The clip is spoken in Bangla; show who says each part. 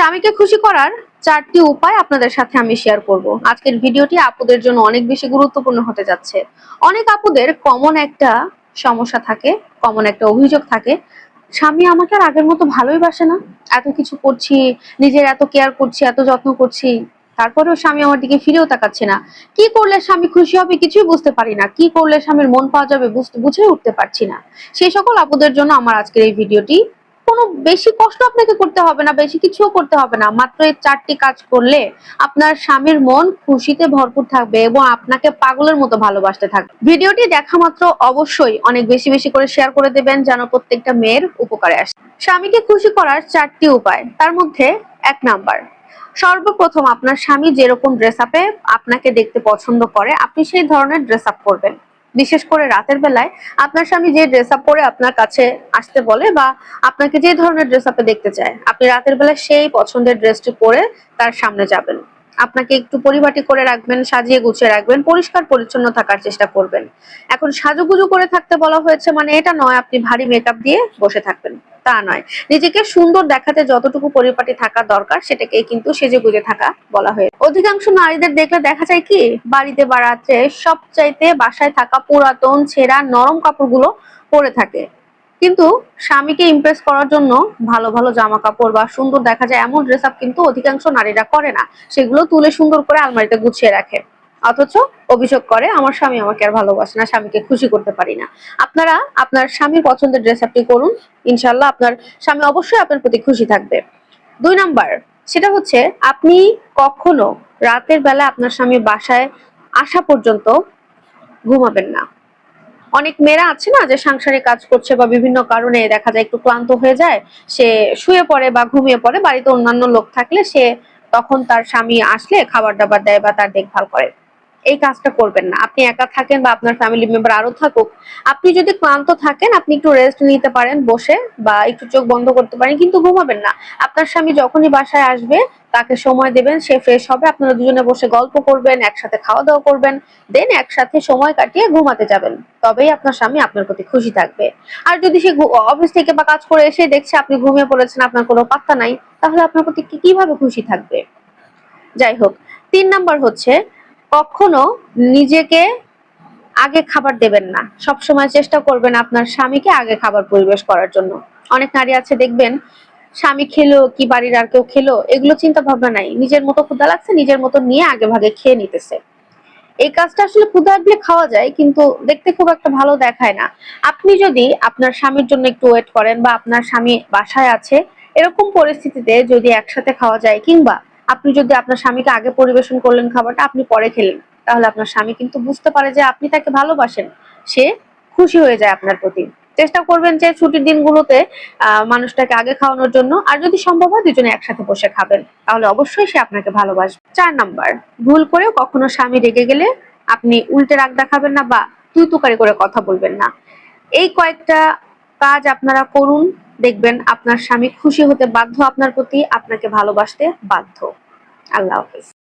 Speaker 1: স্বামীকে খুশি করার 4টি উপায় আপনাদের সাথে আমি শেয়ার করব। আজকের ভিডিওটি আপুদের জন্য অনেক বেশি গুরুত্বপূর্ণ হতে যাচ্ছে। অনেক আপুদের কমন একটা সমস্যা থাকে, কমন একটা অভিযোগ থাকে, স্বামী আমাকে আর আগের মতো ভালোই বাসে না। এত কিছু করছি, নিজের এত কেয়ার করছি, এত যত্ন করছি, তারপরেও স্বামী আমার দিকে ফিরেও তাকাচ্ছে না। কি করলে স্বামী খুশি হবে কিছুই বুঝতে পারি না, কি করলে স্বামীর মন পাওয়া যাবে বুঝে উঠতে পারছি না। সেই সকল আপুদের জন্য আমার আজকের এই ভিডিওটি। কোনো বেশি কষ্ট আপনাকে করতে হবে না, বেশি কিছুও করতে হবে না, মাত্র এই 4টি কাজ করলে আপনার স্বামীর মন খুশিতে ভরপুর থাকবে এবং আপনাকে পাগলের মতো ভালোবাসতে থাকবে। ভিডিওটি দেখা মাত্র অবশ্যই অনেক বেশি বেশি করে শেয়ার করে দেবেন যেন প্রত্যেকটা মেয়ের উপকারে আসে। স্বামীকে খুশি করার 4টি উপায়, তার মধ্যে 1 নাম্বার, সর্বপ্রথম আপনার স্বামী যেরকম ড্রেস আপে আপনাকে দেখতে পছন্দ করে আপনি সেই ধরনের ড্রেস আপ করবেন। বিশেষ করে রাতের বেলায় আপনার স্বামী যে ড্রেস আপ পরে আপনার কাছে আসতে বলে বা আপনাকে যে ধরনের ড্রেস আপে দেখতে চায়, আপনি রাতের বেলায় সেই পছন্দের ড্রেসটি পরে তার সামনে যাবেন। আপনাকে একটু পরিপাটি করে রাখবেন, সাজিয়ে গুছিয়ে রাখবেন, পরিষ্কার পরিচ্ছন্ন থাকার চেষ্টা করবেন। এখন সাজুগুজু করে থাকতে বলা হয়েছে মানে এটা নয় আপনি ভারী মেকআপ দিয়ে বসে থাকবেন, তা নয়। নিজেকে সুন্দর দেখাতে যতটুকু পরিপাটি থাকা দরকার সেটাকে কিন্তু সেজে গুজে থাকা বলা হয়। অধিকাংশ নারীদের দেখলে দেখা যায় কি বাড়িতে বা রাত্রে সবচাইতে বাসায় থাকা পুরাতন ছেঁড়া নরম কাপড়গুলো পরে থাকে, কিন্তু স্বামীকে ইমপ্রেস করার জন্য ভালো ভালো জামা কাপড় বা সুন্দর দেখা যায় এমন ড্রেস আপ কিন্তু অধিকাংশ নারীরা করে না, সেগুলো তুলে সুন্দর করে আলমারিতে গুছিয়ে রাখে। অথচ অভিযোগ করে আমার স্বামী আমাকে আর ভালোবাসে না, স্বামীকে খুশি করতে পারি না। আপনারা আপনার স্বামীর পছন্দের ড্রেস আপটি করুন, ইনশাল্লাহ আপনার স্বামী অবশ্যই আপনার প্রতি খুশি থাকবে। 2 নাম্বার, সেটা হচ্ছে আপনি কখনো রাতের বেলা আপনার স্বামী বাসায় আসা পর্যন্ত ঘুমাবেন না। অনেক মেয়েরা আছে না যে সাংসারিক কাজ করছে বা বিভিন্ন কারণে দেখা যায় একটু ক্লান্ত হয়ে যায়, সে শুয়ে পড়ে বা ঘুমিয়ে পড়ে, বাড়িতে অন্যান্য লোক থাকলে সে তখন তার স্বামী আসলে খাবার দাবার দেয় বা তার দেখভাল করে। এই কাজটা করবেন না। আপনি একা থাকেন বা আপনার ফ্যামিলি মেম্বার আরো থাকুক, আপনি যদি ক্লান্ত থাকেন আপনি একটু রেস্ট নিতে পারেন বসে বা একটু চোখ বন্ধ করতে পারেন, কিন্তু ঘুমাবেন না। আপনার স্বামী যখনই বাসায় আসবে তাকে সময় দেবেন, সে ফ্রেশ হবে, আপনারা দুজনে বসে গল্প করবেন, একসাথে খাওয়া দাওয়া করবেন, দেন একসাথে সময় কাটিয়ে ঘুমাতে যাবেন। তবেই আপনার স্বামী আপনার প্রতি খুশি থাকবে। আর যদি সে অফিস থেকে বা কাজ করে এসে দেখছে আপনি ঘুমিয়ে পড়েছেন, আপনার কোনো পাত্তা নাই, তাহলে আপনার প্রতি কিভাবে খুশি থাকবে? যাই হোক, 3 নাম্বার হচ্ছে কখনো নিজেকে আগে খাবার দেবেন না। সবসময় চেষ্টা করবেন আপনার স্বামীকে আগে খাবার পরিবেশ করার জন্য। অনেক নারী আছে দেখবেন স্বামী খেলো কি বাড়ির আর কেউ খেলো এগুলো চিন্তা ভাবনা নাই, নিজের মতো ক্ষুধা লাগছে নিজের মতো নিয়ে আগে ভাগে খেয়ে নিতেছে। এই কাজটা আসলে ক্ষুধা লাগলে খাওয়া যায় কিন্তু দেখতে খুব একটা ভালো দেখায় না। আপনি যদি আপনার স্বামীর জন্য একটু ওয়েট করেন বা আপনার স্বামী বাসায় আছে এরকম পরিস্থিতিতে যদি একসাথে খাওয়া যায়, কিংবা আপনি যদি আপনার স্বামীকে আগে পরিবেশন করলেন খাবারটা আপনি পরে খেলেন, তাহলে আপনার স্বামী কিন্তু বুঝতে পারে যে আপনি তাকে ভালোবাসেন, সে খুশি হয়ে যায় আপনার প্রতি। চেষ্টা করবেন যে ছুটির দিনগুলোতে মানুষটাকে আগে খাওয়ানোর জন্য, আর যদি সম্ভব হয় দুজনে একসাথে বসে খাবেন, তাহলে অবশ্যই সে আপনাকে ভালোবাসবে। 4 নাম্বার, ভুল করেও কখনো স্বামী রেগে গেলে আপনি উল্টে রাগ দেখাবেন না বা তুই তুকারি করে কথা বলবেন না। এই কয়েকটা কাজ আপনারা করুন, দেখবেন আপনার স্বামী খুশি হতে বাধ্য আপনার প্রতি, আপনাকে ভালোবাসতে বাধ্য। আল্লাহ হাফেজ।